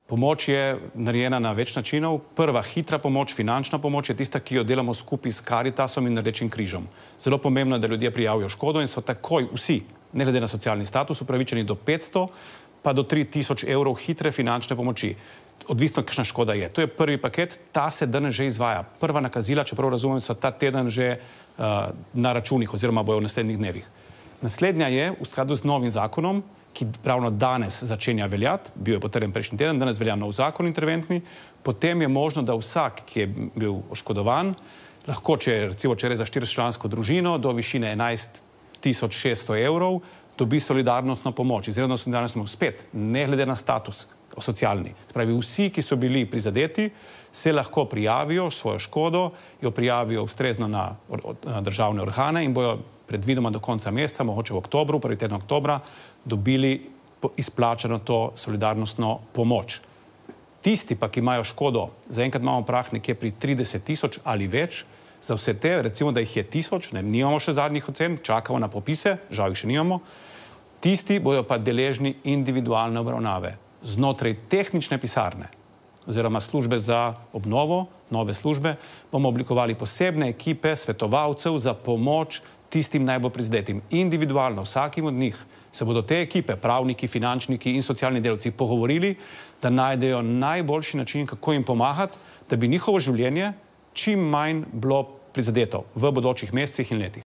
Pomoč je narejena na več načinov. Prva hitra pomoč, finančna pomoč, je tista, ki jo delamo skupaj s Karitasom in Rdečim križem. Zelo pomembno je, da ljudje prijavijo škodo in so takoj vsi, ne glede na socialni status, upravičeni do 500 pa do 3000 evrov hitre finančne pomoči. Odvisno, kakšna škoda je. To je prvi paket, ta se danes že izvaja. Prva nakazila, čeprav razumem, so ta teden že na računih oziroma bojo v naslednjih dnevih. Naslednja je v skladu z novim zakonom, ki pravno danes začenja veljati, bil je potrjen prejšnji teden, danes velja nov zakon interventni, potem je možno, da vsak, ki je bil oškodovan, lahko, če je za 4-člansko družino, do višine 11.600 evrov, dobi solidarnostno pomoč. Izredno solidarnostno spet, ne glede na status socialni. Spravi, vsi, ki so bili prizadeti, se lahko prijavijo svojo škodo, jo prijavijo ustrezno na državne organe in bojo predvidoma do konca meseca, mogoče v oktobru, prvi teden oktobra, dobili izplačano to solidarnostno pomoč. Tisti pa, ki imajo škodo, zaenkrat imamo prah nekje pri 30 000 ali več, za vse te, recimo, da jih je 1000, nimamo še zadnjih ocen, čakamo na popise, žal jih še nimamo, tisti bodo pa deležni individualne obravnave znotraj tehnične pisarne oziroma službe za obnovo, nove službe, bomo oblikovali posebne ekipe svetovalcev za pomoč tistim najbolj prizadetim. Individualno, vsakim od njih se bodo te ekipe, pravniki, finančniki in socialni delavci pogovorili, da najdejo najboljši način, kako jim pomagati, da bi njihovo življenje čim manj bilo prizadeto v bodočih mesecih in letih.